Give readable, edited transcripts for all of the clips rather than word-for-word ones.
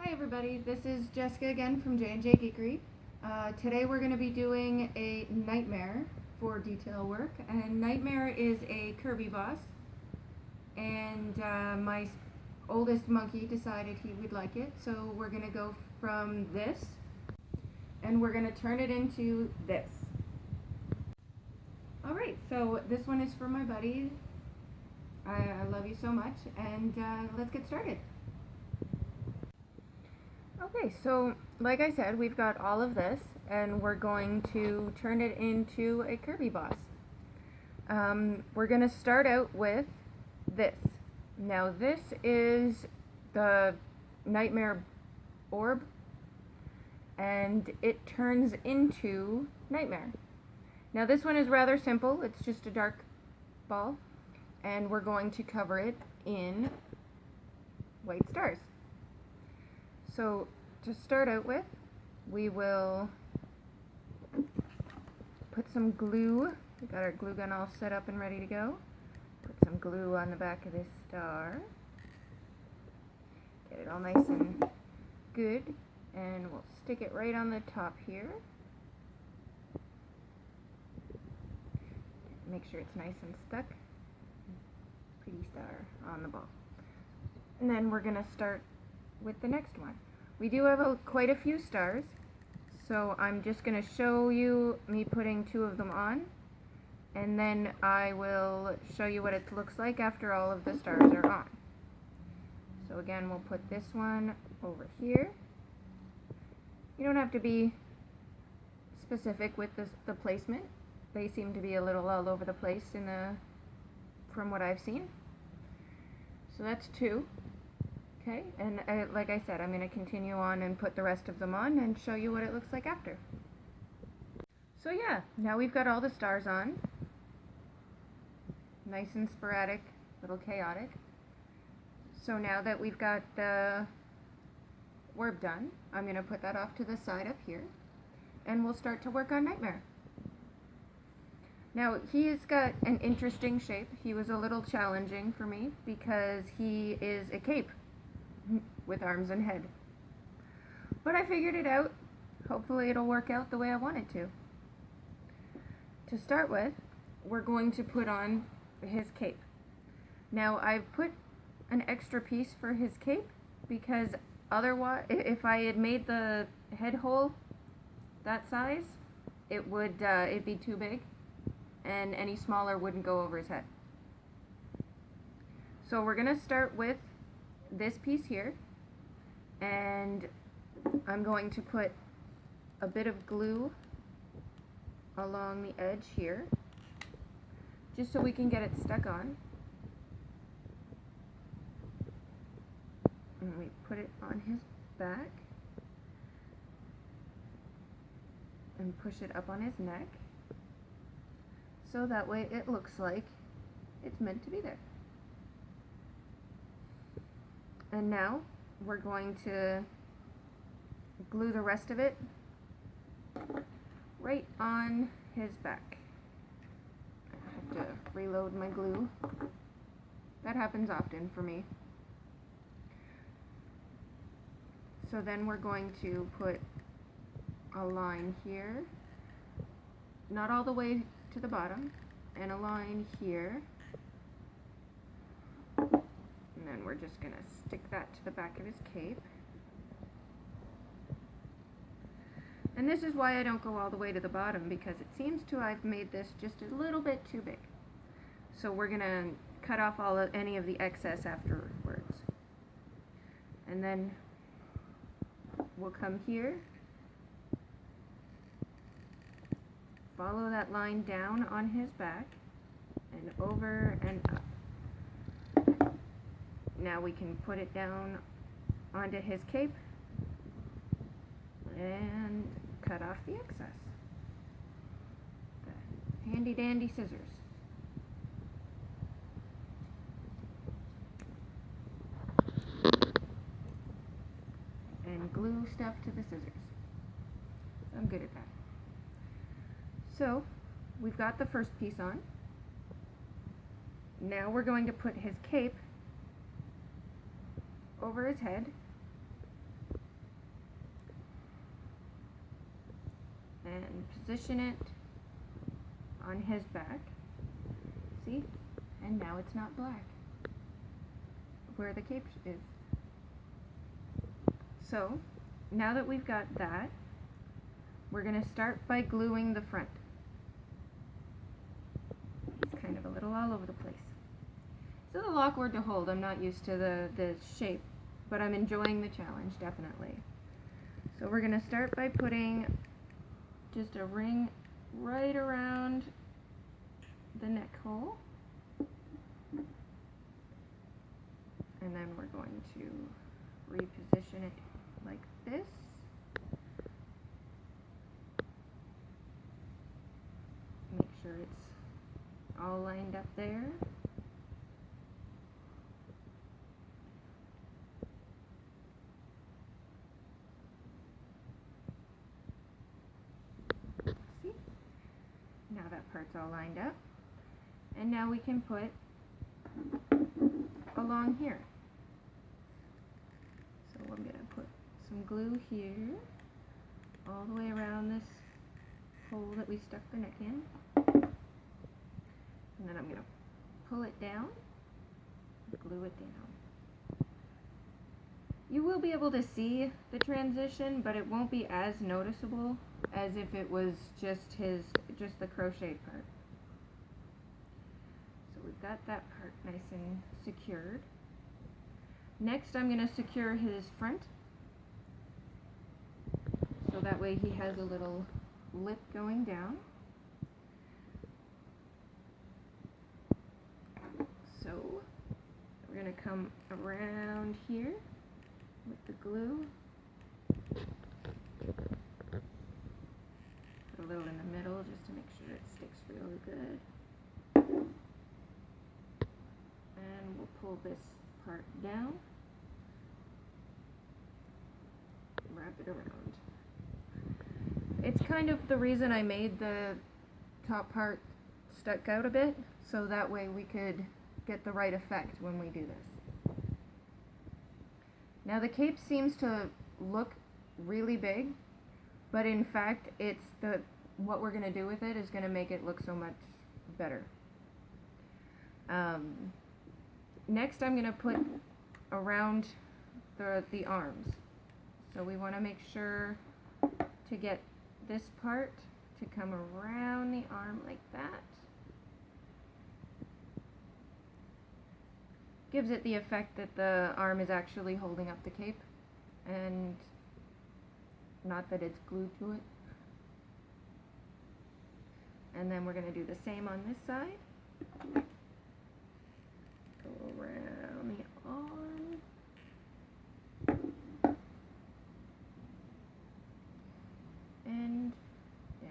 Hi everybody, this is Jessica again from J&J Geekery. Today we're going to be doing a nightmare for detail work, and Nightmare is a Kirby boss, and my oldest monkey decided he would like it, so we're going to go from this, and we're going to turn it into this. Alright, so this one is for my buddy. I love you so much, and let's get started. Okay, so like I said, we've got all of this, and we're going to turn it into a Kirby boss. We're going to start out with this. Now this is the Nightmare orb, and it turns into Nightmare. Now this one is rather simple, it's just a dark ball, and we're going to cover it in white stars. So to start out with, we will put some glue. We got our glue gun all set up and ready to go. Put some glue on the back of this star. Get it all nice and good, and we'll stick it right on the top here. Make sure it's nice and stuck. Pretty star on the ball. And then we're going to start with the next one. We do have quite a few stars, so I'm just going to show you me putting 2 of them on, and then I will show you what it looks like after all of the stars are on. So again, we'll put this one over here. You don't have to be specific with the placement. They seem to be a little all over the place from what I've seen. So that's 2. Okay, and like I said, I'm going to continue on and put the rest of them on and show you what it looks like after. So yeah, now we've got all the stars on. Nice and sporadic, a little chaotic. So now that we've got the orb done, I'm going to put that off to the side up here, and we'll start to work on Nightmare. Now, he's got an interesting shape. He was a little challenging for me because he is a cape with arms and head. But I figured it out. Hopefully it'll work out the way I want it to. To start with, we're going to put on his cape. Now, I've put an extra piece for his cape because otherwise, if I had made the head hole that size, it'd be too big, and any smaller wouldn't go over his head. So we're going to start with this piece here, and I'm going to put a bit of glue along the edge here, just so we can get it stuck on. And we put it on his back and push it up on his neck, so that way it looks like it's meant to be there. And now we're going to glue the rest of it right on his back. I have to reload my glue. That happens often for me. So then we're going to put a line here, not all the way to the bottom, and a line here. And then we're just going to stick that to the back of his cape. And this is why I don't go all the way to the bottom, because it seems to I've made this just a little bit too big. So we're going to cut off any of the excess afterwards. And then we'll come here, follow that line down on his back, and over and up. Now we can put it down onto his cape and cut off the excess. The handy dandy scissors. And glue stuff to the scissors. I'm good at that. So we've got the first piece on. Now we're going to put his cape over his head and position it on his back. See? And now it's not black where the cape is. So now that we've got that, we're going to start by gluing the front. It's kind of a little all over the place. It's a little awkward to hold. I'm not used to the shape, but I'm enjoying the challenge, definitely. So we're going to start by putting just a ring right around the neck hole. And then we're going to reposition it like this. Make sure it's all lined up there. See? Now that part's all lined up. And now we can put along here. So I'm going to put some glue here, all the way around this hole that we stuck the neck in. And then I'm going to pull it down, glue it down. You will be able to see the transition, but it won't be as noticeable as if it was just the crocheted part. So we've got that part nice and secured. Next I'm going to secure his front, so that way he has a little lip going down. So we're going to come around here with the glue. Put a little in the middle just to make sure it sticks really good. And we'll pull this part down, wrap it around. It's kind of the reason I made the top part stuck out a bit, so that way we could get the right effect when we do this. Now the cape seems to look really big, but in fact it's what we're going to do with it is going to make it look so much better. Next I'm going to put around the arms. So we want to make sure to get this part to come around the arm like that. Gives it the effect that the arm is actually holding up the cape and not that it's glued to it. And then we're going to do the same on this side. Go around the arm. And down.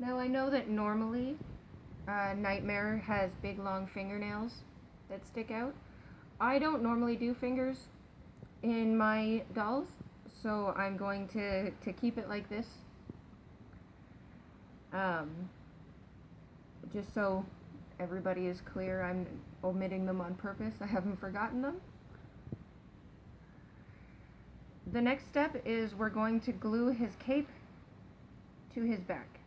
Now I know that normally Nightmare has big long fingernails that stick out. I don't normally do fingers in my dolls, so I'm going to keep it like this. Just so everybody is clear, I'm omitting them on purpose. I haven't forgotten them. The next step is we're going to glue his cape to his back.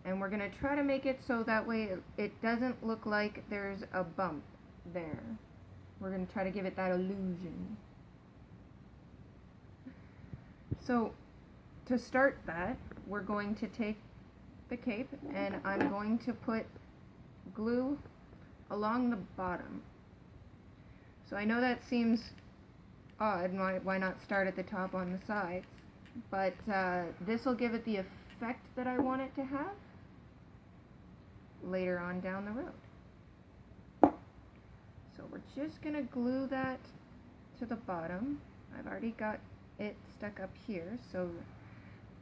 And we're going to try to make it so that way it doesn't look like there's a bump there. We're going to try to give it that illusion. So to start that, we're going to take the cape and I'm going to put glue along the bottom. So I know that seems odd, why not start at the top on the sides, but this will give it the effect that I want it to have later on down the road. So we're just going to glue that to the bottom. I've already got it stuck up here, so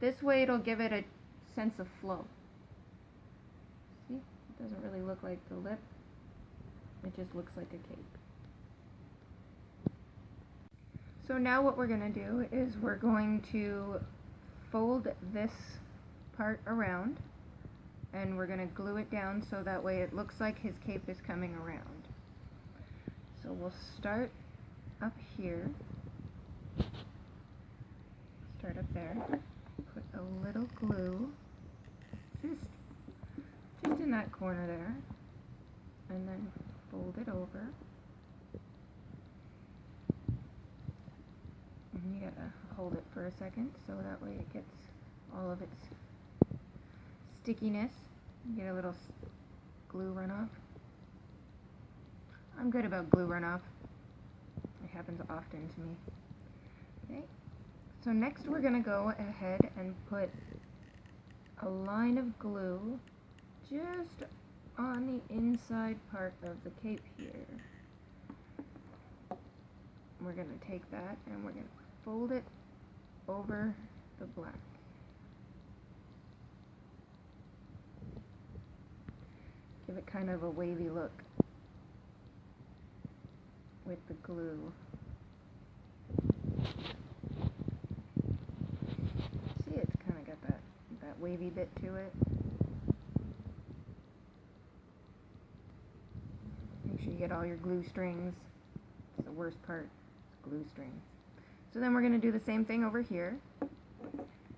this way it'll give it a sense of flow. See? It doesn't really look like the lip. It just looks like a cape. So now what we're going to do is we're going to fold this part around and we're going to glue it down so that way it looks like his cape is coming around. So we'll start up here, start up there, put a little glue just in that corner there, and then fold it over. And you gotta hold it for a second so that way it gets all of its stickiness. You get a little glue runoff. I'm good about glue runoff. It happens often to me. Okay, so next we're gonna go ahead and put a line of glue just on the inside part of the cape here. We're going to take that and we're going to fold it over the black. Give it kind of a wavy look with the glue. See, it's kind of got that wavy bit to it. Make sure you get all your glue strings. It's the worst part, glue strings. So then we're going to do the same thing over here. I'm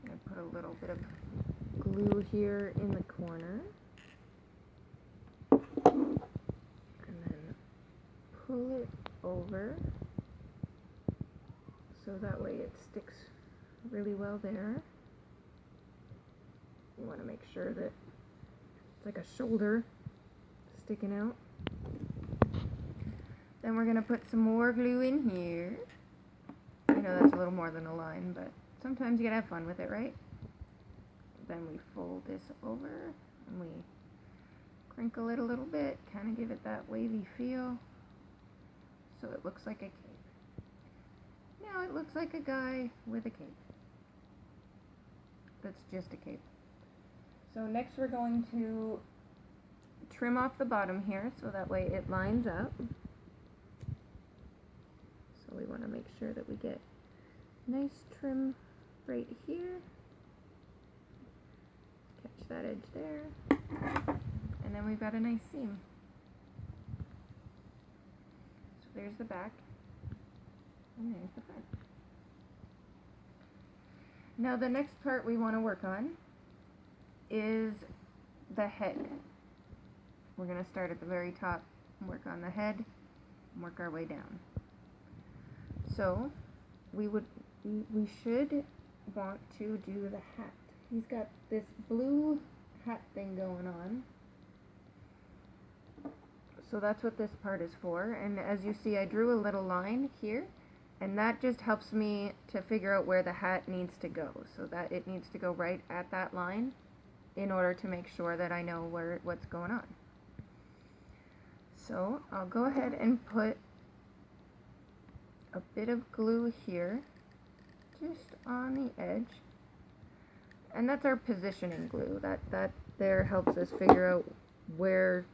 going to put a little bit of glue here in the corner. And then pull it over so that way it sticks really well there. You want to make sure that it's like a shoulder sticking out. Then we're going to put some more glue in here. I know that's a little more than a line, but sometimes you gotta have fun with it, right? Then we fold this over and we crinkle it a little bit, kind of give it that wavy feel so it looks like a cape. Now it looks like a guy with a cape. That's just a cape. So next we're going to trim off the bottom here so that way it lines up. So we want to make sure that we get nice trim right here. Catch that edge there. And then we've got a nice seam. So there's the back. And there's the front. Now the next part we want to work on is the head. We're going to start at the very top and work on the head and work our way down. So we should want to do the hat. He's got this blue hat thing going on. So that's what this part is for. And as you see, I drew a little line here, and that just helps me to figure out where the hat needs to go. So that it needs to go right at that line in order to make sure that I know what's going on. So I'll go ahead and put a bit of glue here, just on the edge, and that's our positioning glue. That there helps us figure out where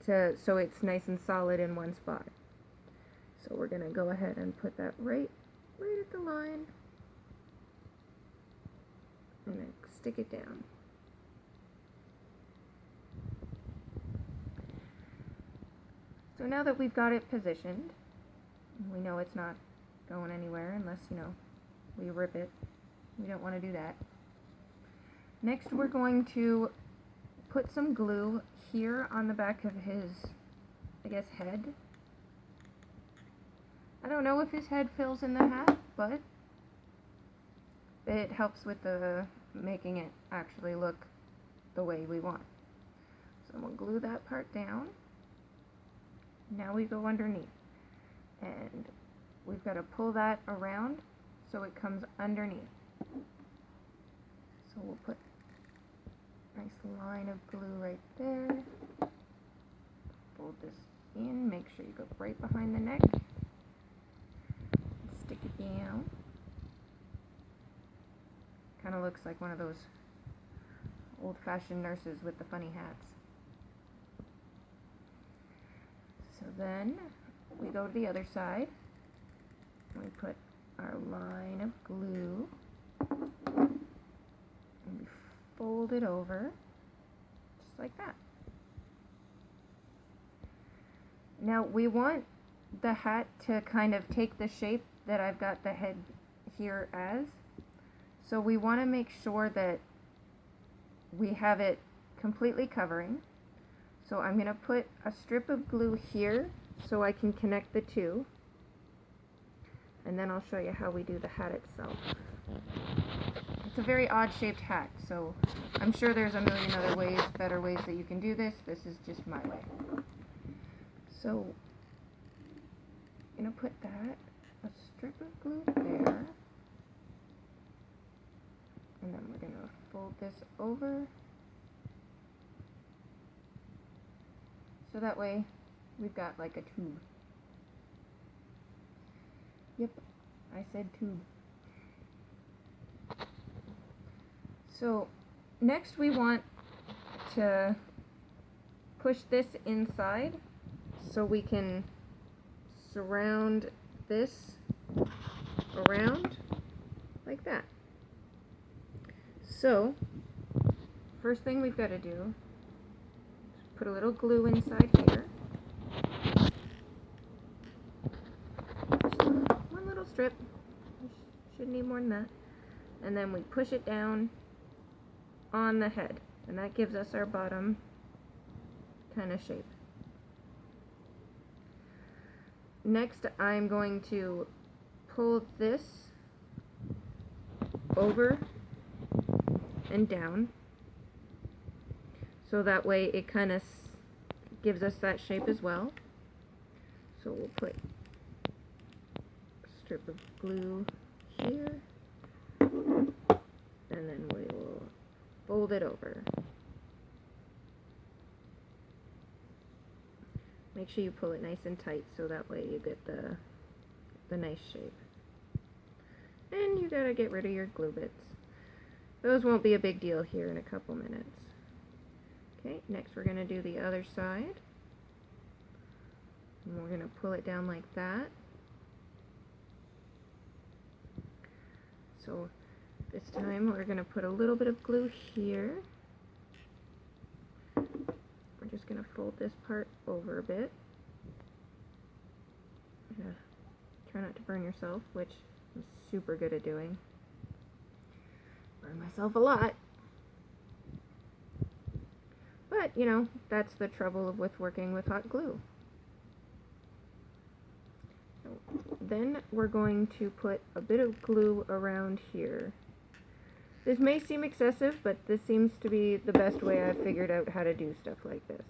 to, so it's nice and solid in one spot. So we're gonna go ahead and put that right at the line, and then stick it down. So now that we've got it positioned, we know it's not going anywhere unless, we rip it. We don't want to do that. Next, we're going to put some glue here on the back of his, I guess, head. I don't know if his head fills in the hat, but it helps with making it actually look the way we want. So we'll glue that part down. Now we go underneath. And we've got to pull that around so it comes underneath. So we'll put a nice line of glue right there. Fold this in, make sure you go right behind the neck. Stick it down. Kind of looks like one of those old-fashioned nurses with the funny hats. So then we go to the other side, and we put our line of glue, and we fold it over, just like that. Now we want the hat to kind of take the shape that I've got the head here as. So we want to make sure that we have it completely covering. So I'm going to put a strip of glue here so I can connect the two. And then I'll show you how we do the hat itself. It's a very odd shaped hat, so I'm sure there's a million other ways, better ways that you can do this. This is just my way. So I'm going to put that, a strip of glue there. And then we're going to fold this over. So that way we've got like a tube. Yep, I said tube. So next we want to push this inside so we can surround this around like that. So first thing we've got to do is put a little glue inside here. One little strip. Shouldn't need more than that. And then we push it down on the head, and that gives us our bottom kind of shape. Next, I'm going to pull this over and down, so that way it kind of gives us that shape as well. So we'll put a strip of glue here, and then we will fold it over. Make sure you pull it nice and tight so that way you get the nice shape. And you gotta get rid of your glue bits. Those won't be a big deal here in a couple minutes. Okay, next we're gonna do the other side. And we're gonna pull it down like that. So this time we're going to put a little bit of glue here. We're just going to fold this part over a bit. Try not to burn yourself, which I'm super good at doing. Burn myself a lot. But, you know, that's the trouble with working with hot glue. Then we're going to put a bit of glue around here. This may seem excessive, but this seems to be the best way I've figured out how to do stuff like this.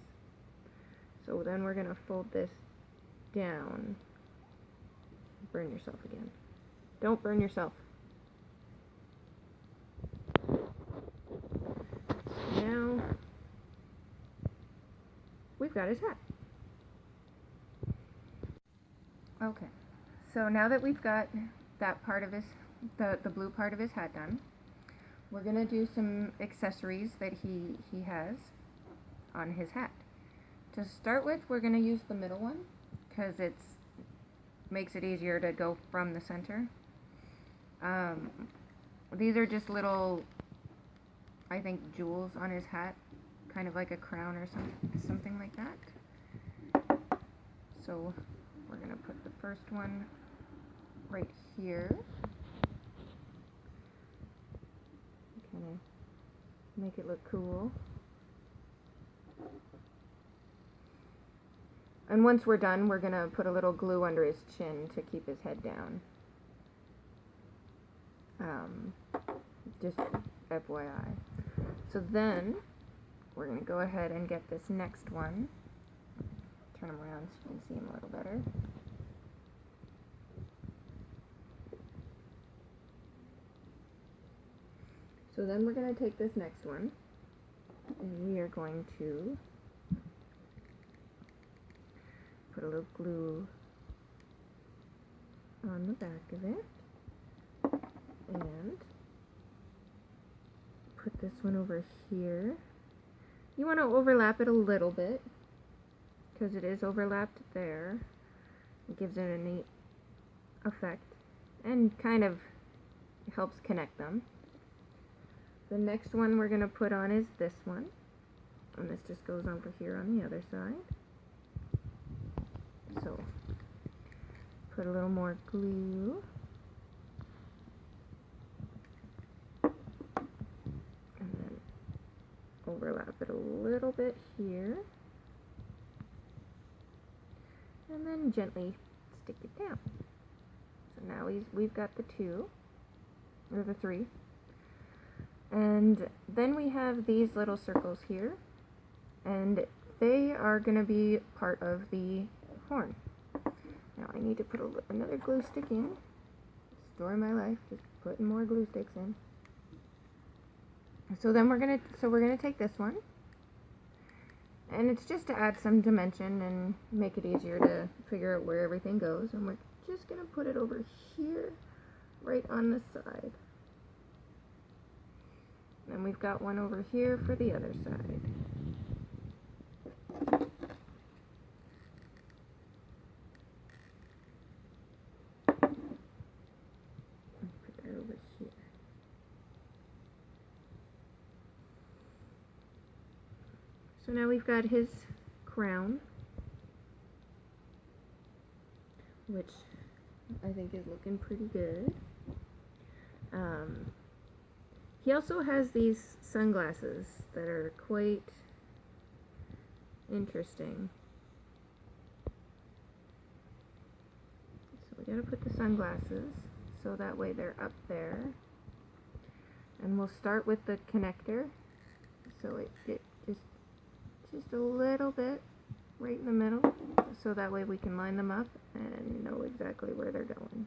So then we're going to fold this down. Burn yourself again. Don't burn yourself. Now we've got his hat. Okay, so now that we've got that part of his, the blue part of his hat done, we're going to do some accessories that he has on his hat. To start with, we're going to use the middle one because it makes it easier to go from the center. These are just little, I think, jewels on his hat, kind of like a crown or something like that. So we're going to put the first one right here. Kind of make it look cool. And once we're done, we're going to put a little glue under his chin to keep his head down. Just FYI. So then, we're going to go ahead and get this next one. Turn him around so you can see him a little better. So then we're going to take this next one, and we are going to put a little glue on the back of it, and put this one over here. You want to overlap it a little bit, because it is overlapped there. It gives it a neat effect, and kind of helps connect them. The next one we're going to put on is this one. And this just goes over here on the other side. So, put a little more glue. And then overlap it a little bit here. And then gently stick it down. So now we've got the 2, or the 3. And then we have these little circles here, and they are going to be part of the horn. Now I need to put another glue stick in. Story of my life, just putting more glue sticks in. So then we're gonna take this one, and it's just to add some dimension and make it easier to figure out where everything goes. And we're just gonna put it over here, right on the side. And we've got one over here for the other side. Put that over here. So now we've got his crown, which I think is looking pretty good. He also has these sunglasses that are quite interesting. So we gotta put the sunglasses so that way they're up there. And we'll start with the connector. So it just a little bit right in the middle, so that way we can line them up and know exactly where they're going.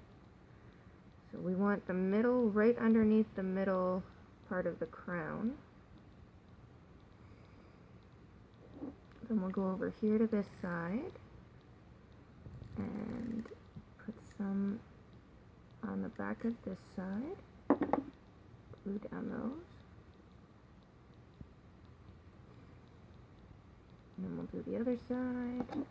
So we want the middle right underneath the middle part of the crown. Then we'll go over here to this side and put some on the back of this side. Glue down those. And then we'll do the other side.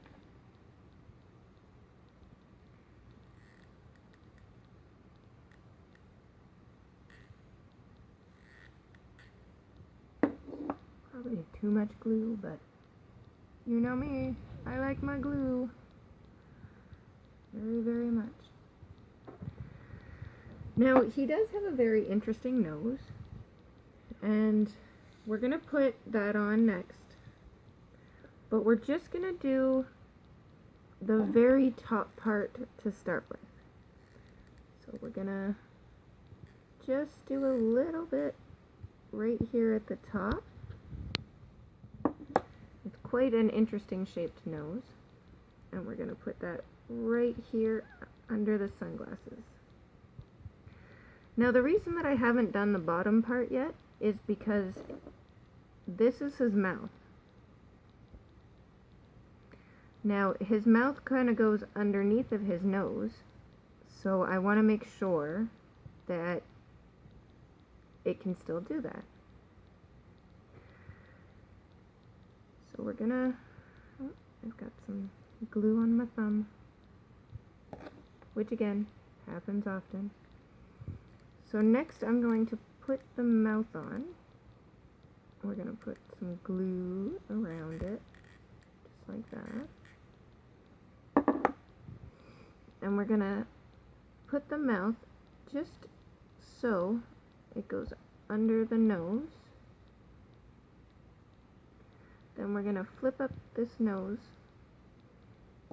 Probably too much glue, but you know me, I like my glue very, very much. Now, he does have a very interesting nose, and we're going to put that on next, but we're just going to do the very top part to start with. So we're going to just do a little bit right here at the top. It's quite an interesting shaped nose, and we're going to put that right here under the sunglasses. Now the reason that I haven't done the bottom part yet is because this is his mouth. Now his mouth kind of goes underneath of his nose, so I want to make sure that it can still do that. So we're gonna, oh, I've got some glue on my thumb, which again happens often. So next I'm going to put the mouth on. We're going to put some glue around it, just like that. And we're going to put the mouth just so it goes under the nose. Then we're going to flip up this nose,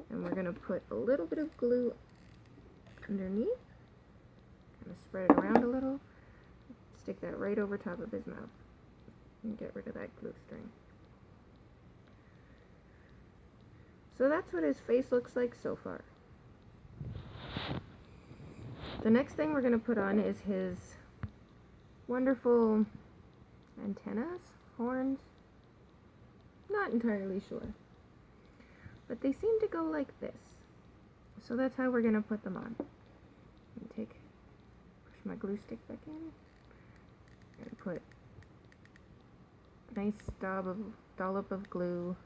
and we're going to put a little bit of glue underneath. Kind of spread it around a little, stick that right over top of his mouth, and get rid of that glue string. So that's what his face looks like so far. The next thing we're going to put on is his wonderful antennas, horns, not entirely sure, but they seem to go like this. So that's how we're going to put them on. Push my glue stick back in and put a nice dollop of glue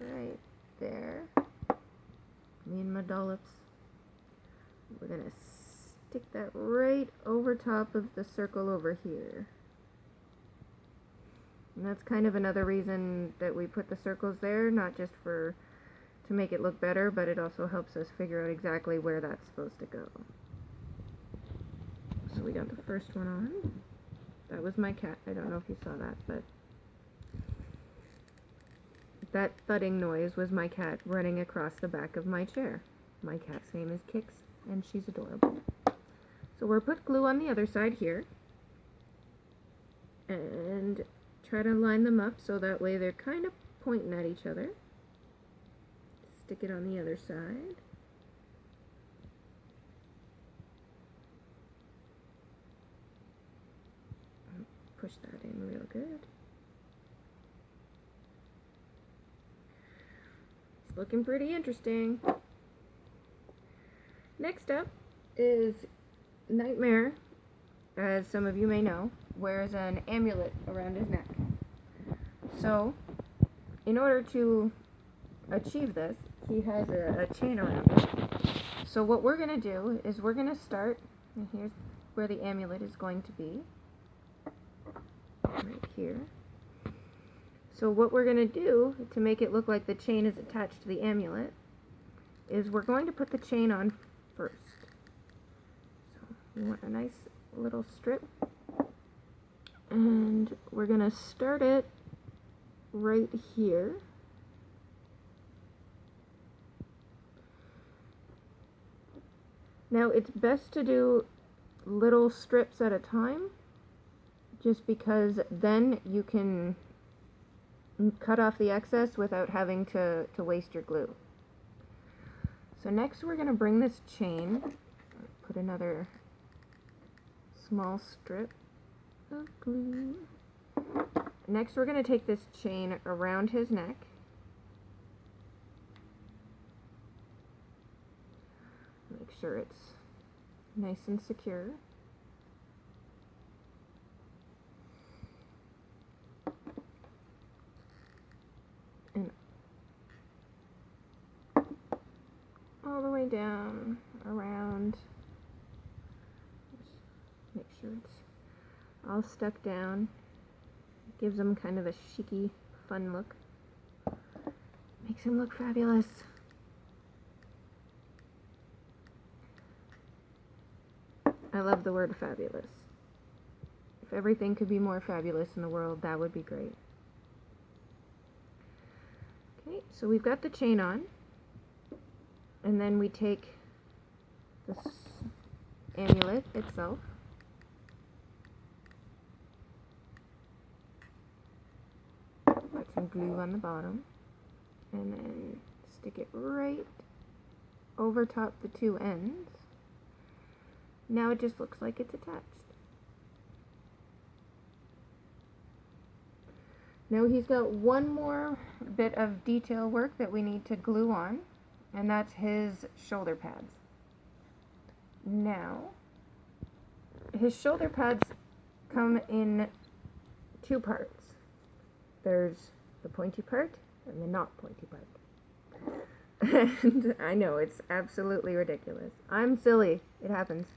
right there. Me and my dollops. We're gonna stick that right over top of the circle over here. And that's kind of another reason that we put the circles there, not just to make it look better, but it also helps us figure out exactly where that's supposed to go. So we got the first one on. That was my cat. I don't know if you saw that, but that thudding noise was my cat running across the back of my chair. My cat's name is Kix, and she's adorable. So we'll put glue on the other side here, and try to line them up so that way they're kind of pointing at each other. Stick it on the other side. Push that in real good. It's looking pretty interesting. Next up is Nightmare, as some of you may know, wears an amulet around his neck. So, in order to achieve this, he has a chain around it. So what we're going to do is we're going to start, and here's where the amulet is going to be. Right here. So what we're going to do to make it look like the chain is attached to the amulet is we're going to put the chain on first. So we want a nice little strip, and we're going to start it right here. Now it's best to do little strips at a time, just because then you can cut off the excess without having to waste your glue. So next we're going to bring this chain, put another small strip of glue. Next we're going to take this chain around his neck. Make sure it's nice and secure. And all the way down, around. Just make sure it's all stuck down. Gives him kind of a chic-y, fun look. Makes him look fabulous. I love the word fabulous. If everything could be more fabulous in the world, that would be great. Okay, so we've got the chain on, and then we take this amulet itself, put some glue on the bottom, and then stick it right over top the two ends. Now it just looks like it's attached. Now he's got one more bit of detail work that we need to glue on, and that's his shoulder pads. Now, his shoulder pads come in two parts. There's the pointy part and the not pointy part. And I know, it's absolutely ridiculous. I'm silly. It happens.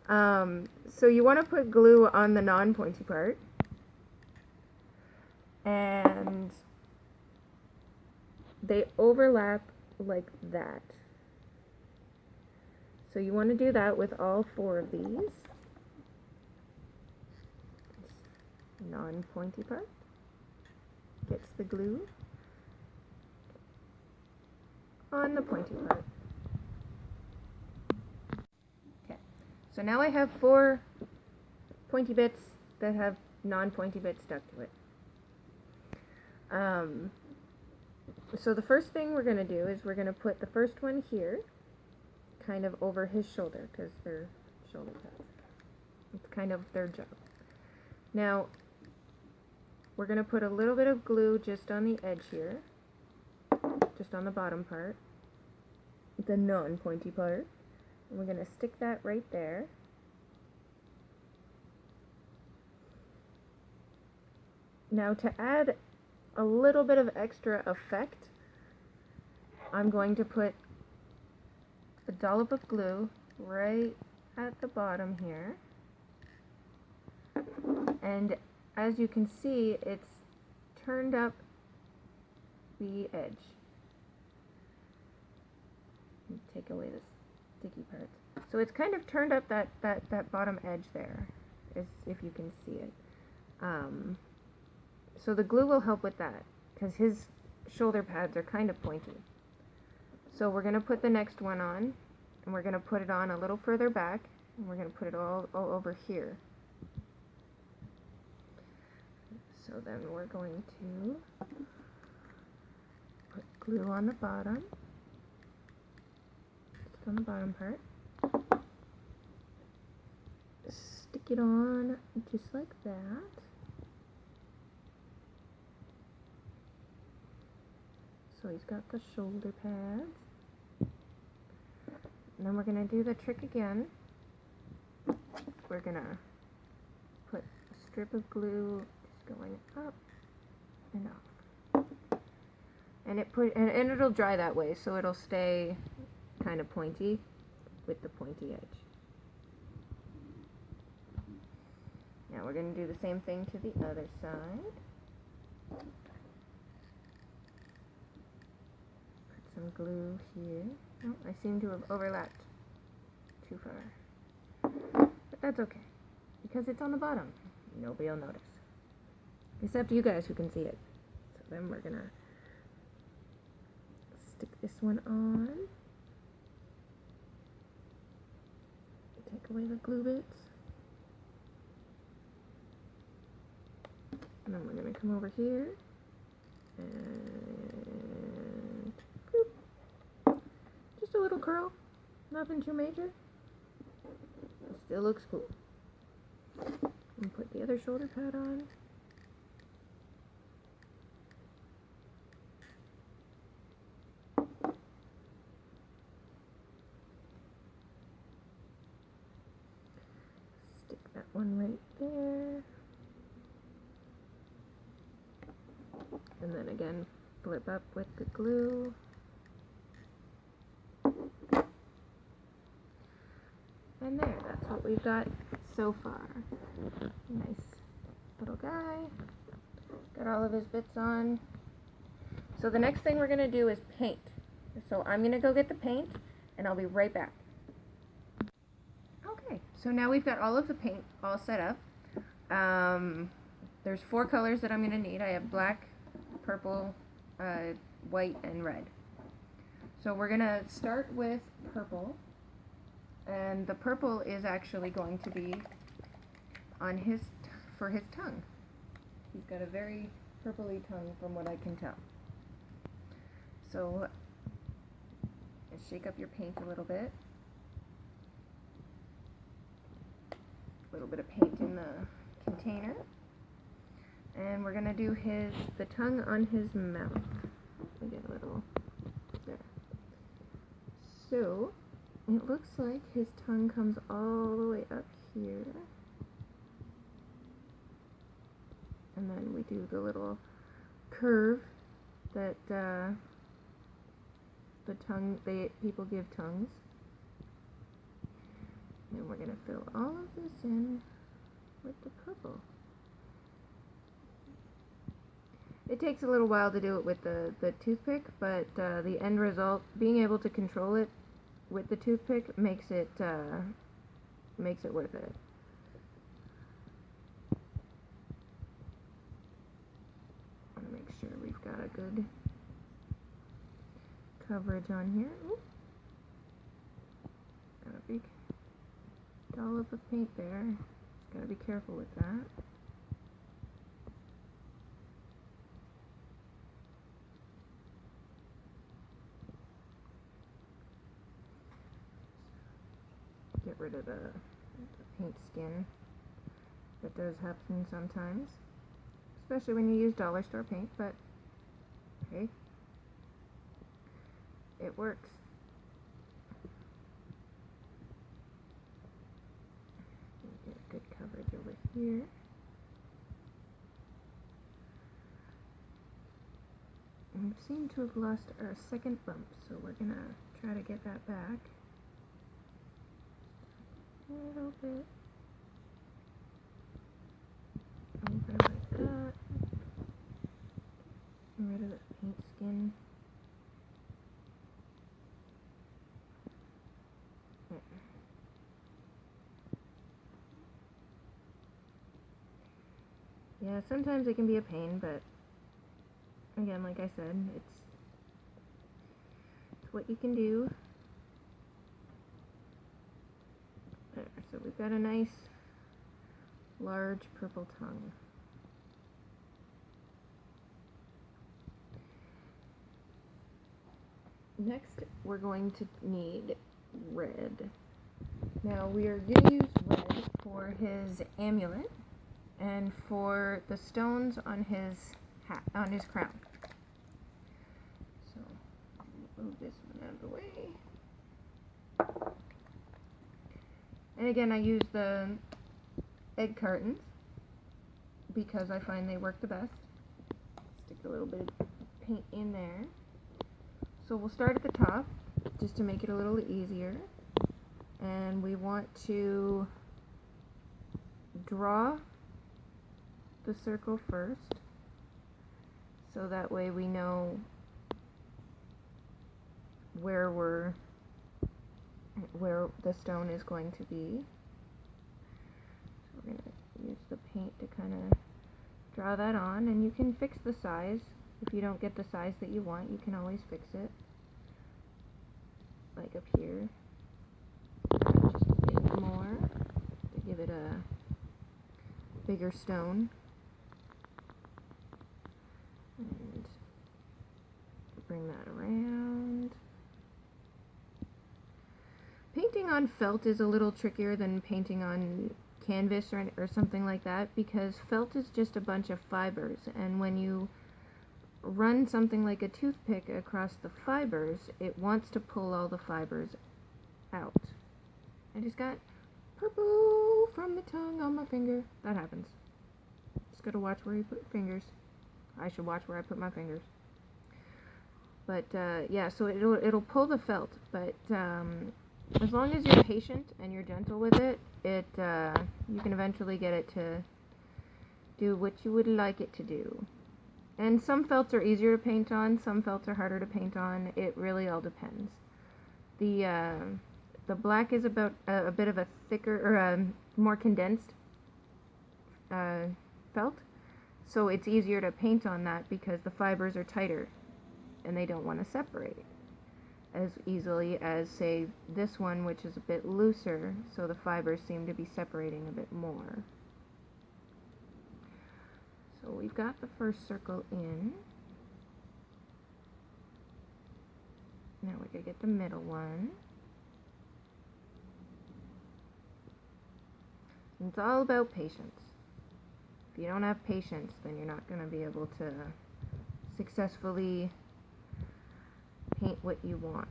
So you want to put glue on the non-pointy part, and they overlap like that. So you want to do that with all four of these. Non-pointy part gets the glue on the pointy part. So now I have four pointy bits that have non-pointy bits stuck to it. So the first thing we're going to do is we're going to put the first one here, kind of over his shoulder, because they're shoulder pads. It's kind of their job. Now, we're going to put a little bit of glue just on the edge here, just on the bottom part, the non-pointy part. And we're going to stick that right there. Now to add a little bit of extra effect, I'm going to put a dollop of glue right at the bottom here. And as you can see, it's turned up the edge. Take away the sticky parts. So it's kind of turned up that bottom edge there, if you can see it. So the glue will help with that, because his shoulder pads are kind of pointy. So we're going to put the next one on, and we're going to put it on a little further back, and we're going to put it all over here. So then we're going to put glue on the bottom, just on the bottom part. Stick it on just like that. So he's got the shoulder pads. And then we're going to do the trick again. We're going to put a strip of glue just going up and up. And it'll dry that way, so it'll stay kind of pointy with the pointy edge. Now we're going to do the same thing to the other side. Put some glue here. Oh, I seem to have overlapped too far. But that's okay, because it's on the bottom. Nobody will notice. Except you guys who can see it. So then we're going to stick this one on. Take away the glue bits. And then we're going to come over here and bloop. Just a little curl, nothing too major. It still looks cool. And put the other shoulder pad on. Stick that one right there. And then again, flip up with the glue. And there, that's what we've got so far. Nice little guy. Got all of his bits on. So the next thing we're going to do is paint. So I'm going to go get the paint, and I'll be right back. Okay, so now we've got all of the paint all set up. There's 4 colors that I'm going to need. I have black, purple, white, and red. So we're going to start with purple, and the purple is actually going to be on for his tongue. He's got a very purpley tongue from what I can tell. So shake up your paint a little bit. A little bit of paint in the container. And we're going to do the tongue on his mouth. We get a little there. So, it looks like his tongue comes all the way up here. And then we do the little curve that people give tongues. And then we're going to fill all of this in with the purple. It takes a little while to do it with the toothpick, but the end result, being able to control it with the toothpick, makes it worth it. I want to make sure we've got a good coverage on here. Ooh. Got a big dollop of paint there. Just gotta be careful with that. Get rid of the paint skin. That does happen sometimes, especially when you use dollar store paint, but hey, it works. Get a good coverage over here. And we seem to have lost our second bump, so we're gonna try to get that back. A little bit. Over like that. skin. Yeah, sometimes it can be a pain, but again, like I said, it's what you can do. There, so we've got a nice large purple tongue. Next, we're going to need red. Now, we are going to use red for his amulet and for the stones on his hat, on his crown. So, move this one out of the way. And again, I use the egg cartons because I find they work the best. Stick a little bit of paint in there. So we'll start at the top just to make it a little easier. And we want to draw the circle first, so that way we know where the stone is going to be. So we're going to use the paint to kind of draw that on, and you can fix the size. If you don't get the size that you want, you can always fix it, like up here. Just a bit more to give it a bigger stone. And bring that around. Painting on felt is a little trickier than painting on canvas or something like that, because felt is just a bunch of fibers, and when you run something like a toothpick across the fibers, it wants to pull all the fibers out. I just got purple from the tongue on my finger. That happens. Just gotta watch where you put fingers. I should watch where I put my fingers. But yeah, so it'll pull the felt, but as long as you're patient and you're gentle with it, you can eventually get it to do what you would like it to do. And some felts are easier to paint on, some felts are harder to paint on. It really all depends. The black is about a bit of a thicker or a more condensed felt, so it's easier to paint on that because the fibers are tighter and they don't want to separate as easily as, say, this one, which is a bit looser, so the fibers seem to be separating a bit more. So we've got the first circle in. Now we're going to get the middle one. And it's all about patience. If you don't have patience, then you're not going to be able to successfully paint what you want.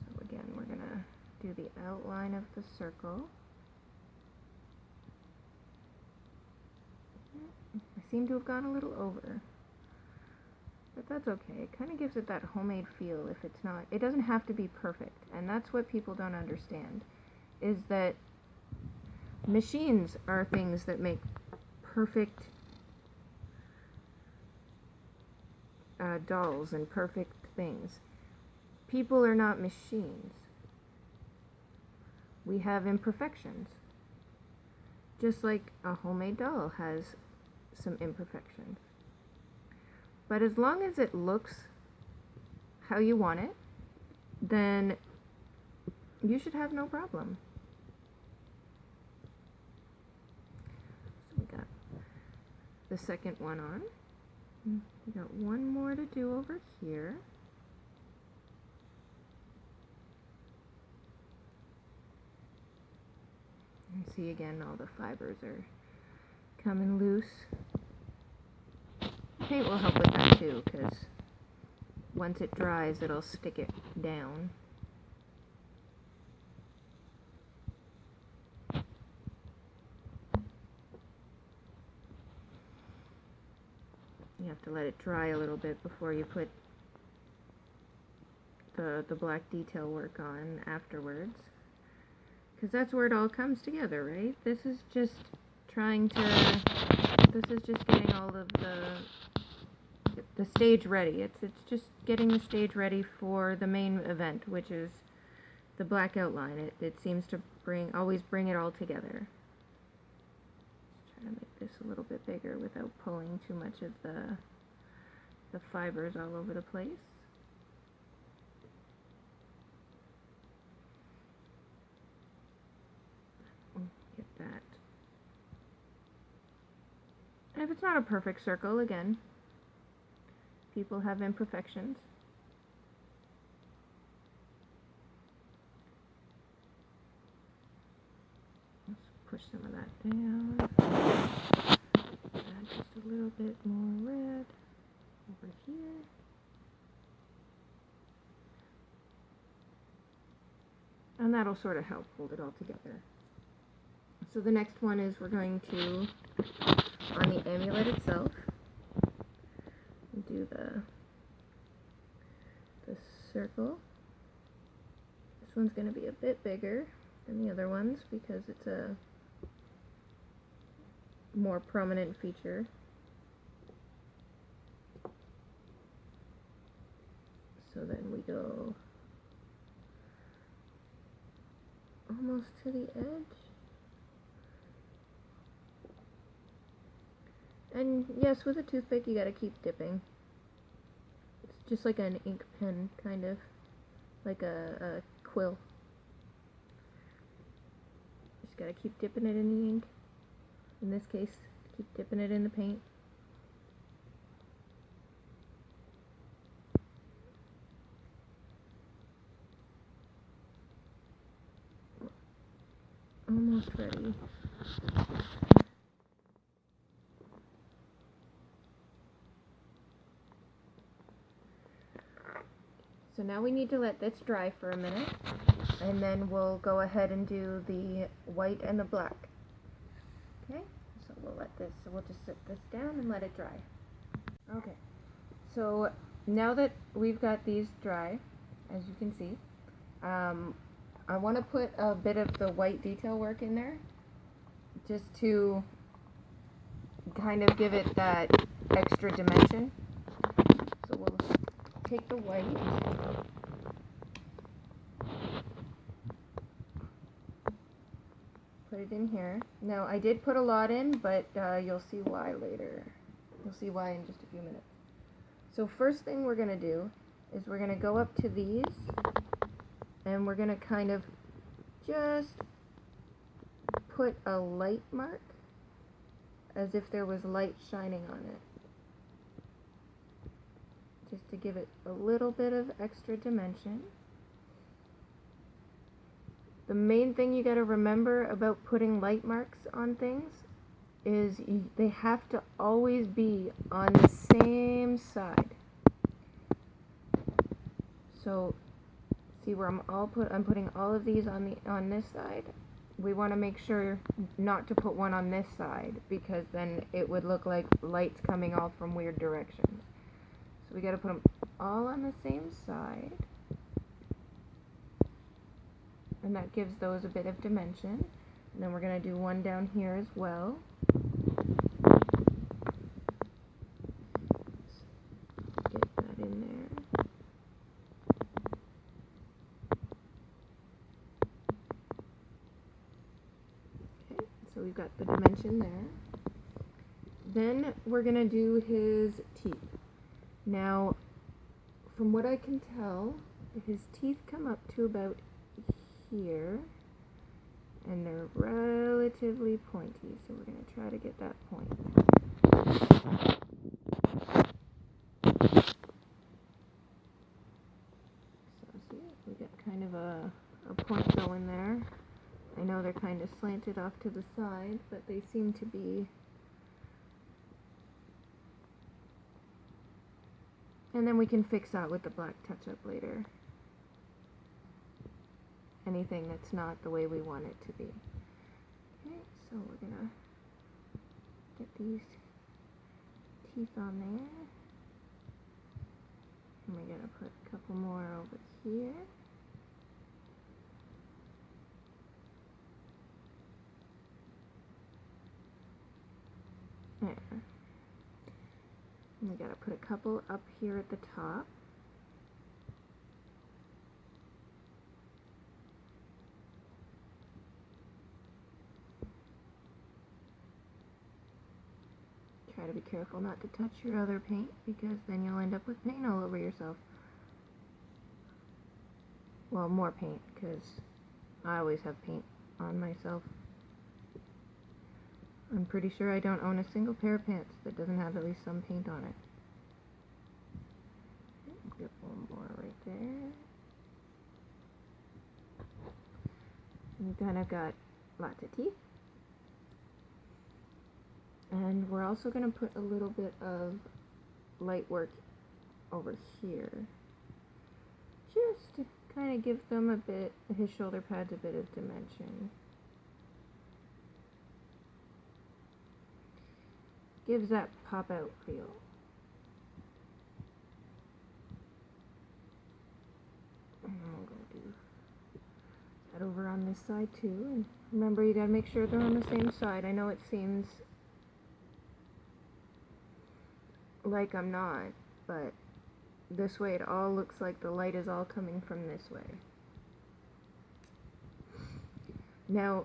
So again, we're going to do the outline of the circle. I seem to have gone a little over, but that's okay. It kind of gives it that homemade feel. If it's not, it doesn't have to be perfect, and that's what people don't understand, is that machines are things that make perfect dolls and perfect things. People are not machines. We have imperfections. Just like a homemade doll has some imperfections. But as long as it looks how you want it, then you should have no problem. So we got the second one on. We got one more to do over here. And see, again, all the fibers are coming loose. Paint will help with that too, because once it dries, it'll stick it down. You have to let it dry a little bit before you put the black detail work on afterwards, because that's where it all comes together, right? This is just trying to, this is just getting all of the stage ready. It's just getting the stage ready for the main event, which is the black outline. It seems to always bring it all together. Just trying to make this a little bit bigger without pulling too much of the fibers all over the place. Get that. And if it's not a perfect circle, again, people have imperfections. Let's push some of that down. Add just a little bit more red over here. And that'll sort of help hold it all together. So the next one is we're going to, on the amulet itself, do the circle. This one's going to be a bit bigger than the other ones because it's a more prominent feature. So then we go almost to the edge. And yes, with a toothpick you gotta keep dipping. It's just like an ink pen, kind of. Like a quill. Just gotta keep dipping it in the ink. In this case, keep dipping it in the paint. Almost ready. So now we need to let this dry for a minute, and then we'll go ahead and do the white and the black. Okay, so we'll just sit this down and let it dry. Okay, so now that we've got these dry, as you can see, I want to put a bit of the white detail work in there, just to kind of give it that extra dimension. So we'll take the white, put it in here. Now I did put a lot in, but you'll see why later. You'll see why in just a few minutes. So first thing we're going to do is we're going to go up to these, and we're going to kind of just put a light mark as if there was light shining on it. Just to give it a little bit of extra dimension. The main thing you got to remember about putting light marks on things is they have to always be on the same side. So see where I'm putting all of these on this side. We want to make sure not to put one on this side, because then it would look like lights coming off from weird directions. So we got to put them all on the same side, and that gives those a bit of dimension. And then we're going to do one down here as well. Get that in there. Okay, so we've got the dimension there. Then we're going to do his teeth. Now, from what I can tell, his teeth come up to about here, and they're relatively pointy, so we're going to try to get that point. So see, we got kind of a point going there. I know they're kind of slanted off to the side, but they seem to be. And then we can fix that with the black touch-up later. Anything that's not the way we want it to be. Okay, so we're gonna get these teeth on there. And we're gonna put a couple more over here. There. And we gotta put a couple up here at the top. Try to be careful not to touch your other paint, because then you'll end up with paint all over yourself. Well, more paint, because I always have paint on myself. I'm pretty sure I don't own a single pair of pants that doesn't have at least some paint on it. Get one more right there. You kind of got lots of teeth. And we're also going to put a little bit of light work over here. Just to kind of give them a bit, his shoulder pads a bit of dimension. Gives that pop out feel. And I'll go do that over on this side too. And remember, you gotta make sure they're on the same side. I know it seems like I'm not, but this way it all looks like the light is all coming from this way. Now,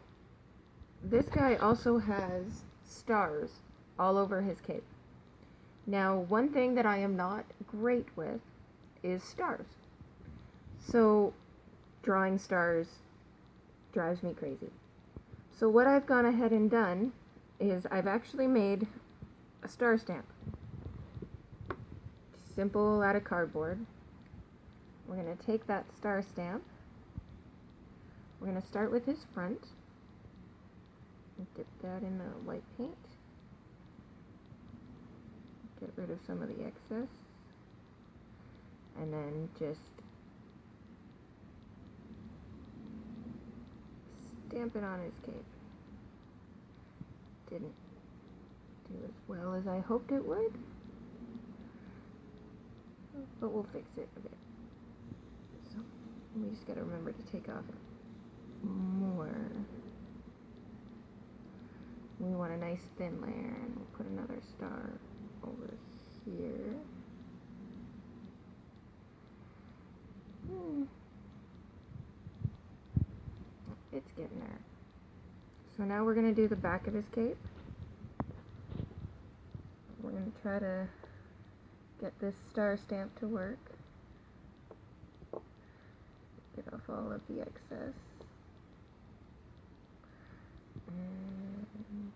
this guy also has stars all over his cape. Now, one thing that I am not great with is stars. So, drawing stars drives me crazy. So what I've gone ahead and done is I've actually made a star stamp. Simple out of cardboard. We're going to take that star stamp. We're going to start with his front. Dip that in the white paint. Get rid of some of the excess. And then just stamp it on his cape. Didn't do as well as I hoped it would, but we'll fix it a bit. So we just gotta remember to take off more. We want a nice thin layer, and we'll put another star over here. It's getting there. So now we're going to do the back of his cape. We're going to try to get this star stamp to work. Get off all of the excess. And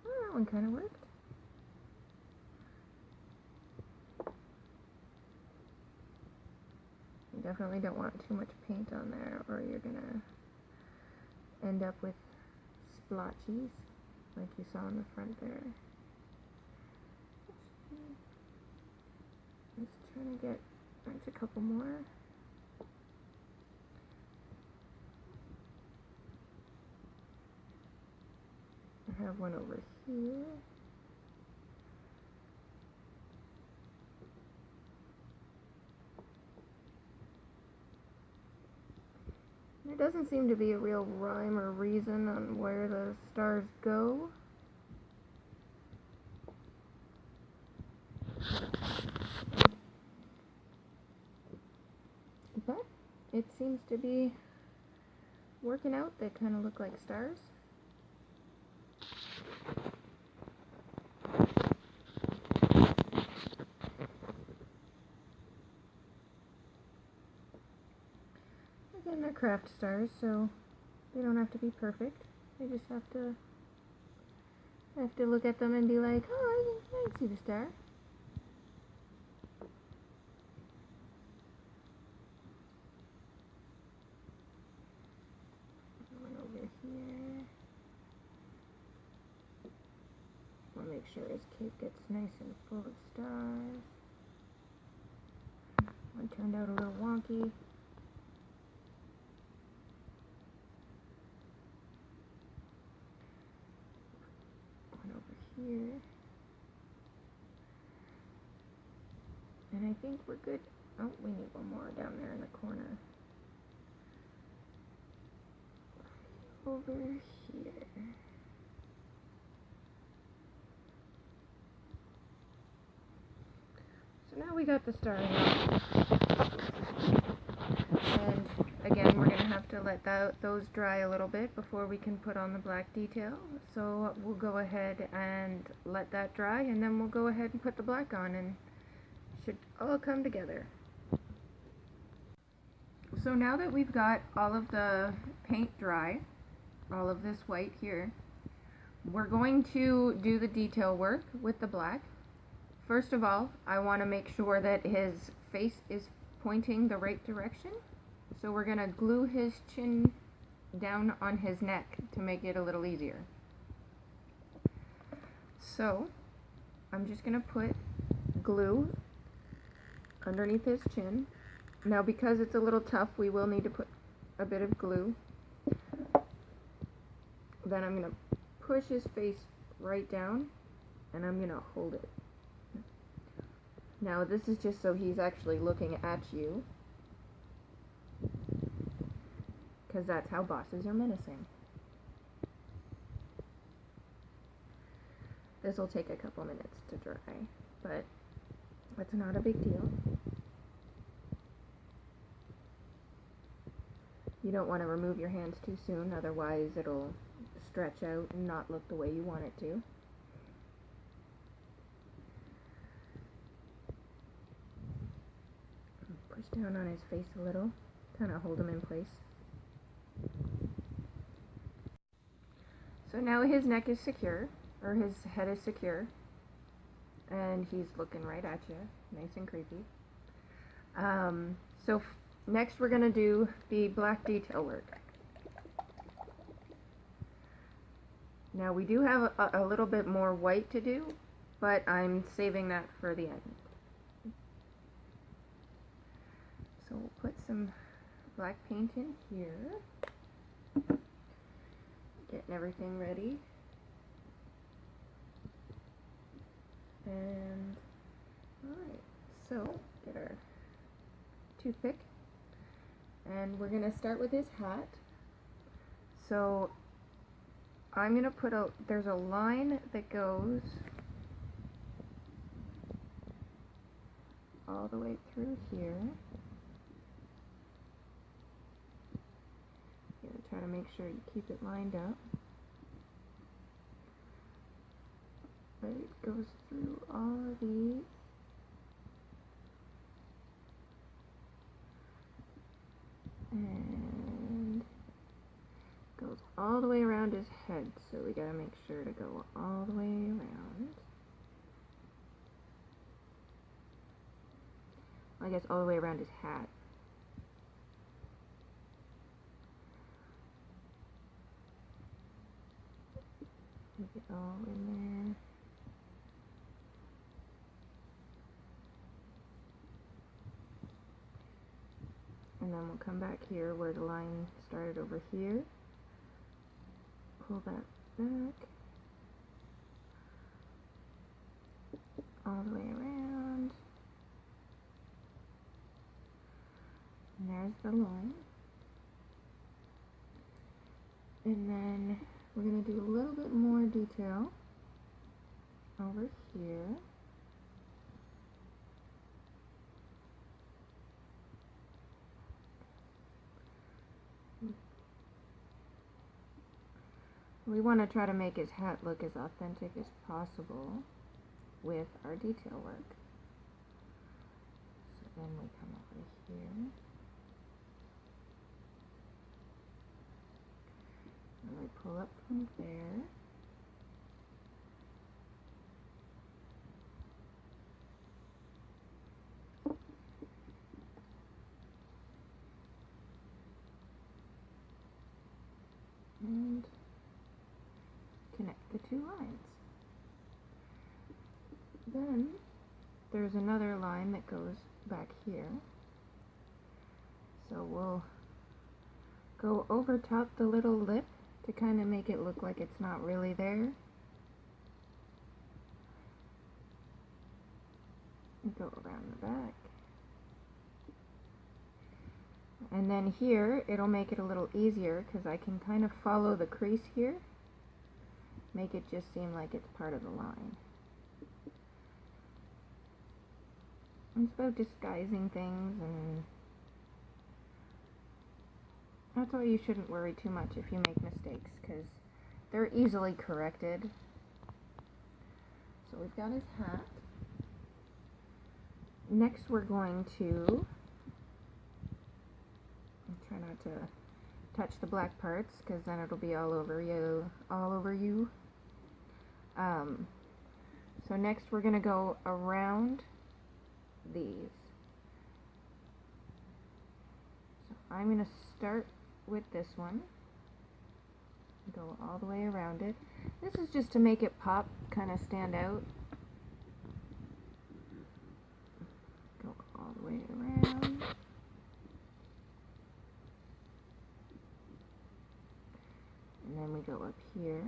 oh, that one kind of worked. You definitely don't want too much paint on there, or you're gonna end up with splotches like you saw in the front there. Just trying to get, that's a couple more. I have one over here. There doesn't seem to be a real rhyme or reason on where the stars go. But it seems to be working out. They kind of look like stars. Again, they're craft stars, so they don't have to be perfect. They just have to look at them and be like, oh, I can see the star. One over here. I'll make sure his cape gets nice and full of stars. One turned out a little wonky. Here. And I think we're good. Oh, we need one more down there in the corner. Over here. we got the starring on. And again, we're going to have to let those dry a little bit before we can put on the black detail. So we'll go ahead and let that dry, and then we'll go ahead and put the black on, and it should all come together. So now that we've got all of the paint dry, all of this white here, we're going to do the detail work with the black. First of all, I want to make sure that his face is pointing the right direction. So we're going to glue his chin down on his neck to make it a little easier. So I'm just going to put glue underneath his chin. Now because it's a little tough, we will need to put a bit of glue. Then I'm going to push his face right down, and I'm going to hold it. Now this is just so he's actually looking at you, because that's how bosses are menacing. This will take a couple minutes to dry, but it's not a big deal. You don't want to remove your hands too soon, otherwise it'll stretch out and not look the way you want it to. Push down on his face a little, kind of hold him in place. So now his neck is secure, or his head is secure, and he's looking right at you, nice and creepy. So next we're going to do the black detail work. Now we do have a little bit more white to do, but I'm saving that for the end. So we'll put some black paint in here. Getting everything ready. And, alright, so get our toothpick. And we're going to start with his hat. So I'm going to put there's a line that goes all the way through here. You're going to try to make sure you keep it lined up. But it goes through all of these. And goes all the way around his head, so we gotta make sure to go all the way around. I guess all the way around his hat. Make it all in there. And then we'll come back here where the line started over here. Pull that back. All the way around. And there's the line. And then we're going to do a little bit more detail over here. We want to try to make his hat look as authentic as possible with our detail work. So then we come over here. And we pull up from there. And connect the two lines. Then there's another line that goes back here. So we'll go over top the little lip to kind of make it look like it's not really there. And go around the back. And then here, it'll make it a little easier because I can kind of follow the crease here. Make it just seem like it's part of the line. It's about disguising things, and that's why you shouldn't worry too much if you make mistakes, because they're easily corrected. So we've got his hat. Next we're going to try not to touch the black parts, because then it'll be all over you. So next we're going to go around these. So I'm going to start with this one. Go all the way around it. This is just to make it pop, kind of stand out. Go all the way around. And then we go up here.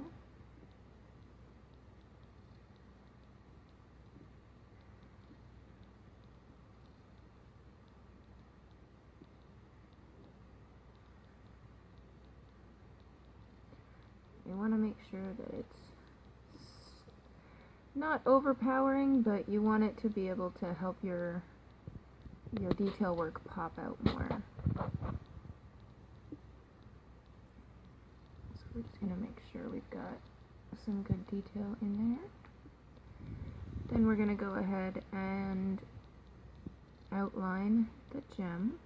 You want to make sure that it's not overpowering, but you want it to be able to help your detail work pop out more. So we're just going to make sure we've got some good detail in there. Then we're going to go ahead and outline the gem.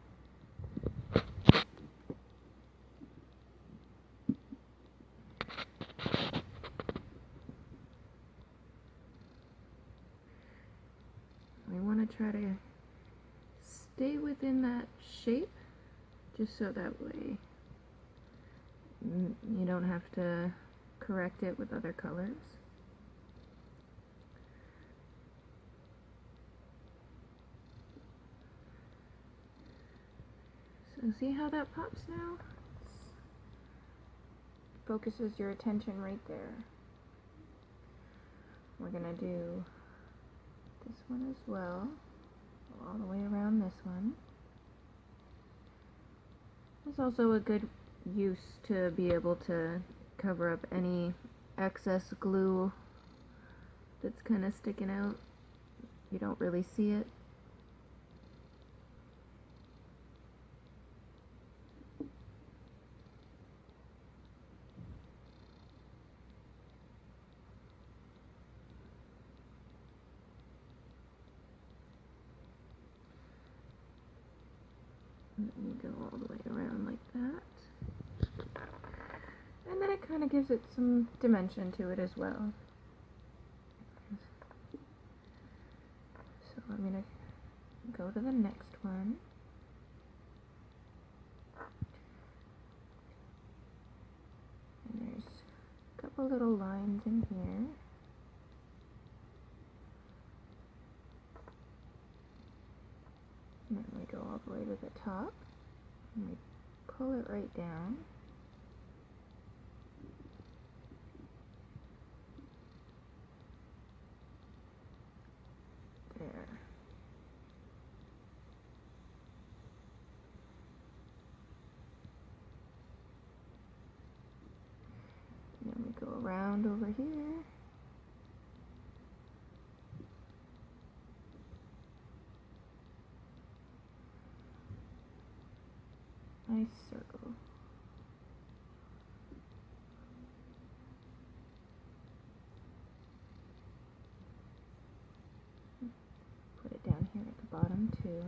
We want to try to stay within that shape, just so that way you don't have to correct it with other colors. So see how that pops now? Focuses your attention right there. We're gonna do this one as well, go all the way around this one. There's also a good use to be able to cover up any excess glue that's kind of sticking out. You don't really see it. And then you go all the way around like that. And then it kind of gives it some dimension to it as well. So I'm going to go to the next one. And there's a couple little lines in here. And then we go all the way to the top, and we pull it right down. There. And then we go around over here. Nice circle. Put it down here at the bottom too.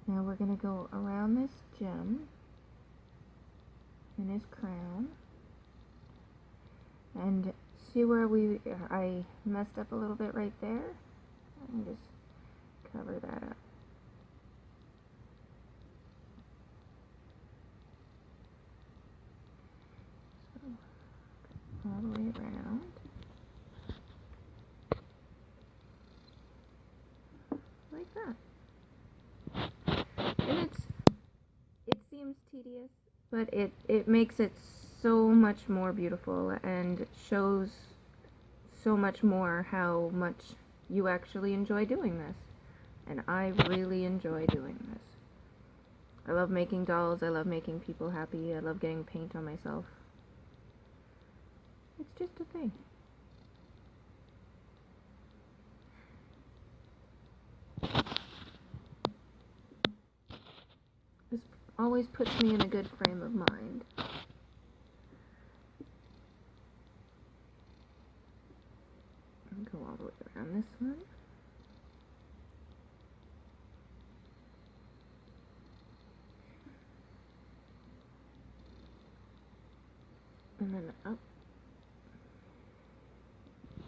Now we're going to go around this gem in his crown, and see where I messed up a little bit right there? And just cover that up. So, all the way around. Like that. And it seems tedious, but it makes it so much more beautiful and shows so much more how much you actually enjoy doing this. And I really enjoy doing this. I love making dolls, I love making people happy, I love getting paint on myself. It's just a thing. This always puts me in a good frame of mind. And go all the way around this one. And then up.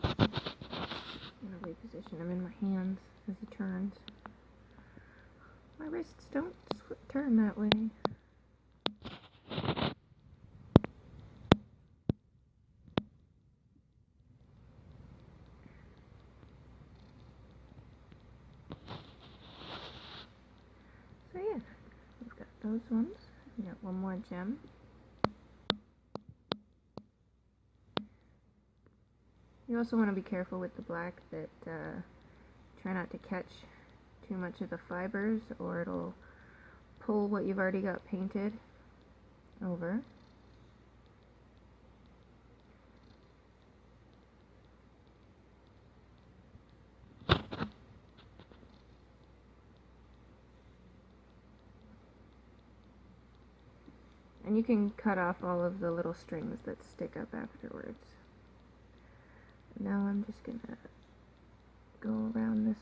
I'm going to reposition him in my hands as he turns. My wrists don't turn that way. So yeah, we've got those ones. We got one more gem. You also want to be careful with the black that try not to catch too much of the fibers or it'll pull what you've already got painted over. And you can cut off all of the little strings that stick up afterwards. Now I'm just going to go around this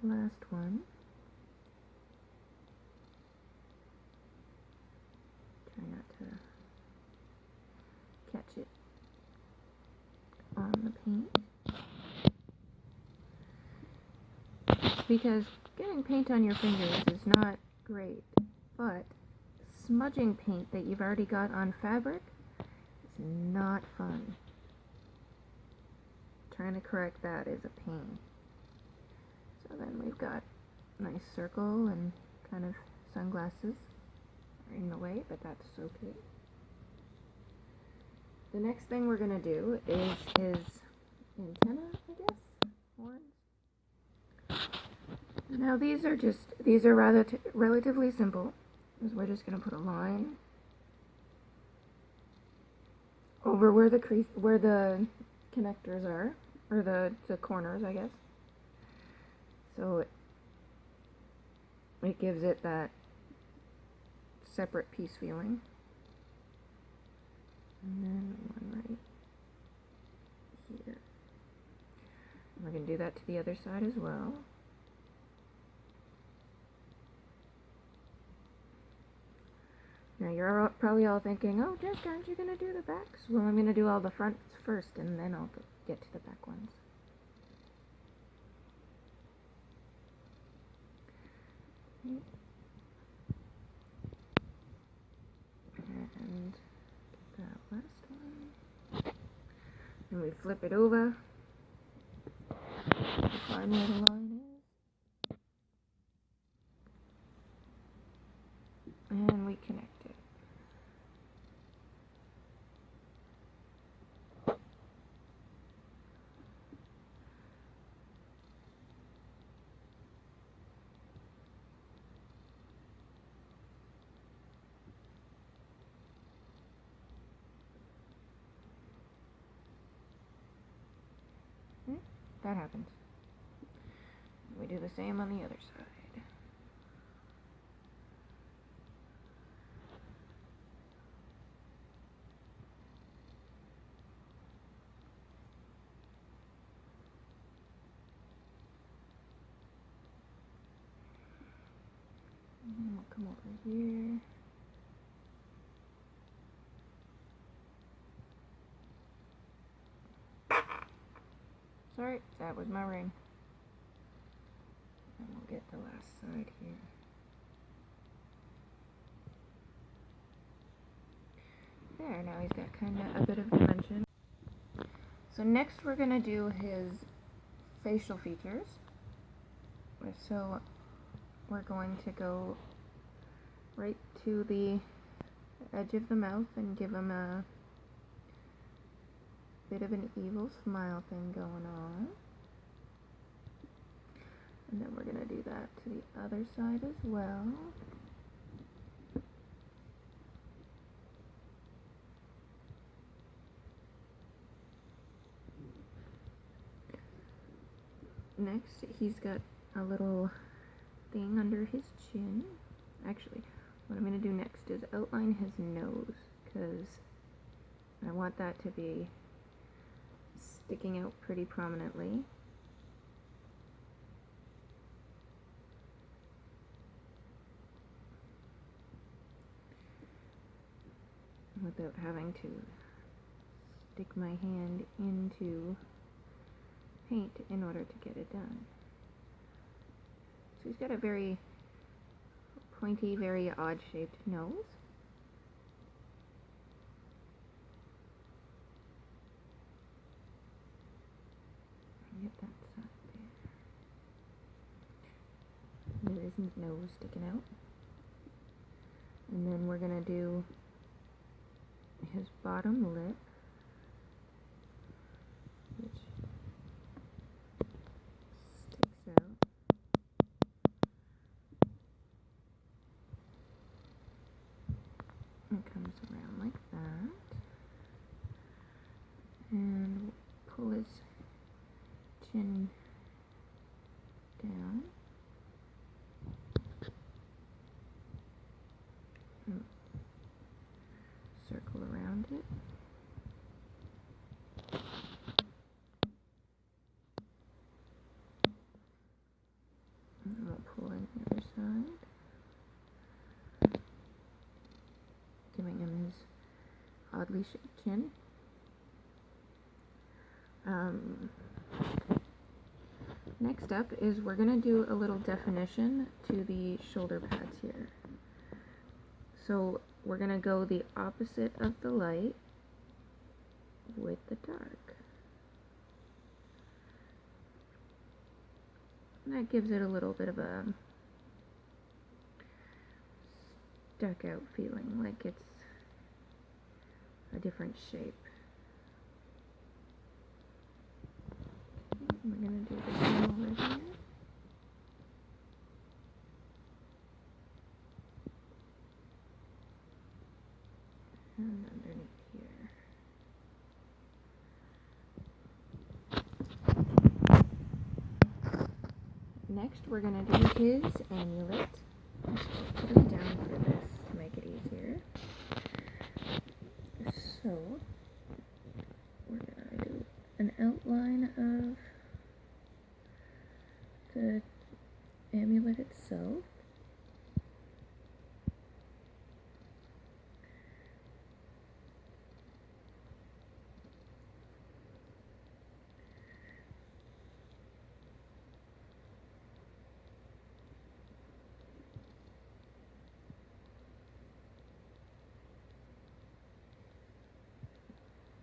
last one. Try not to catch it on the paint. Because getting paint on your fingers is not great, but smudging paint that you've already got on fabric is not fun. Trying to correct that is a pain. So then we've got a nice circle and kind of sunglasses are in the way, but that's okay. The next thing we're going to do is his antenna, I guess, horns. Now these are relatively simple. Because we're just going to put a line over where the connectors are, or the corners, I guess. So it gives it that separate piece feeling. And then one right here. And we're going to do that to the other side as well. Now you're probably all thinking, oh Jessica, aren't you going to do the backs? Well, I'm going to do all the fronts first and then I'll get to the back ones. And that last one. And we flip it over. Find where the line is. And we connect it. That happens. We do the same on the other side. And then we'll come over here. Sorry, that was my ring. And we'll get the last side here. There, now he's got kind of a bit of dimension. So next we're going to do his facial features. So we're going to go right to the edge of the mouth and give him a bit of an evil smile thing going on. And then we're going to do that to the other side as well. Next, he's got a little thing under his chin. Actually, what I'm going to do next is outline his nose, because I want that to be sticking out pretty prominently. Without having to stick my hand into paint in order to get it done. So he's got a very pointy, very odd shaped nose. Get that side there. There isn't nose sticking out. And then we're going to do his bottom lip, which sticks out. And comes around like that. And pull his chin down. And circle around it. And then we'll pull in the other side, giving him his oddly shaped chin. Next up is we're going to do a little definition to the shoulder pads here. So we're going to go the opposite of the light with the dark. And that gives it a little bit of a stuck out feeling, like it's a different shape. Okay, we're going to do the same over here. And underneath here. Next, we're going to do his amulet. Put him down for this to make it easier. So, we're going to do an outline of the amulet itself.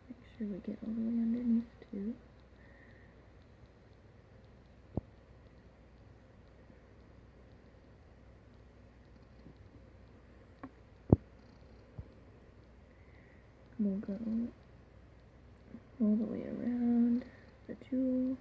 Make sure we get all the way underneath too. We'll go all the way around the jewel.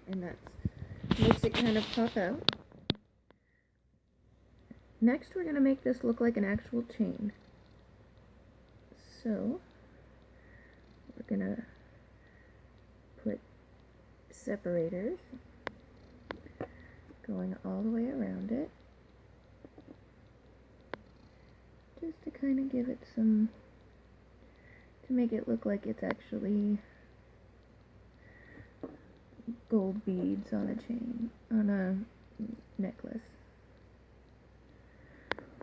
And that makes it kind of pop out. Next, we're going to make this look like an actual chain. So, we're going to put separators going all the way around it, just to kind of give it some, to make it look like it's actually gold beads on a chain, on a necklace.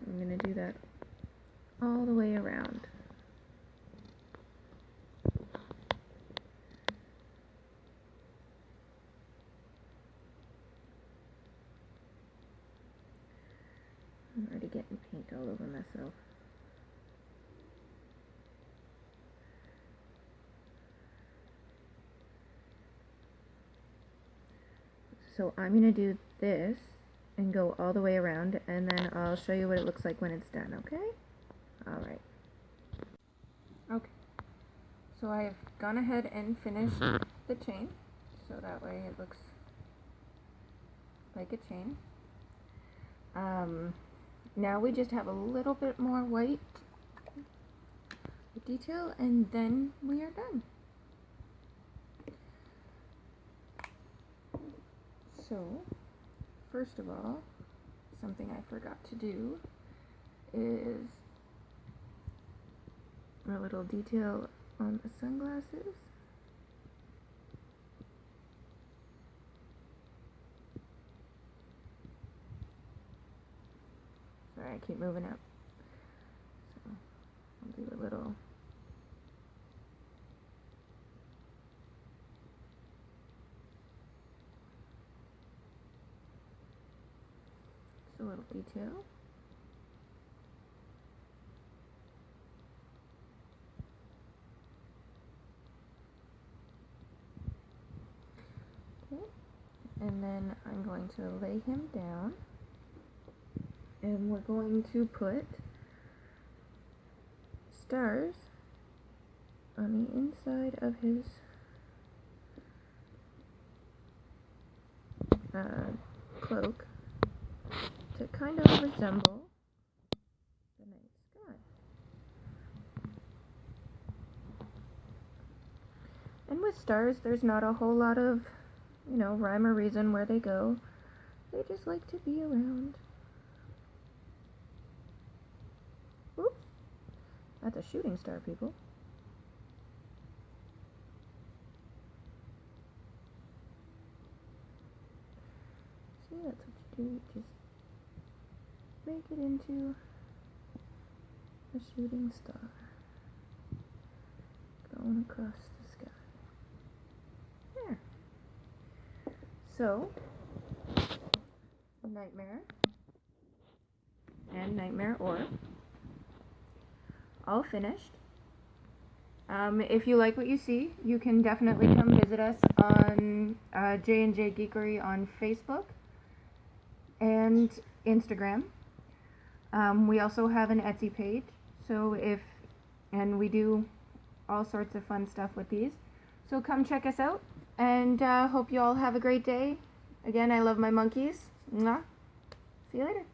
I'm going to do that all the way around. I'm already getting paint all over myself. So I'm going to do this and go all the way around, and then I'll show you what it looks like when it's done, okay? Alright. Okay. So I've gone ahead and finished the chain, so that way it looks like a chain. Now we just have a little bit more white detail, and then we are done. So, first of all, something I forgot to do is a little detail on the sunglasses. Sorry, I keep moving up. So, I'll do a little detail. Okay. And then I'm going to lay him down, and we're going to put stars on the inside of his cloak to kind of resemble the night sky. And with stars, there's not a whole lot of, rhyme or reason where they go. They just like to be around. Oops. That's a shooting star, people. See, that's what you do. Just make it into a shooting star going across the sky. There. So, Nightmare and Nightmare Orb, all finished. If you like what you see, you can definitely come visit us on J&J Geekery on Facebook and Instagram. We also have an Etsy page, and we do all sorts of fun stuff with these. So come check us out, and hope you all have a great day. Again, I love my monkeys. Mwah. See you later.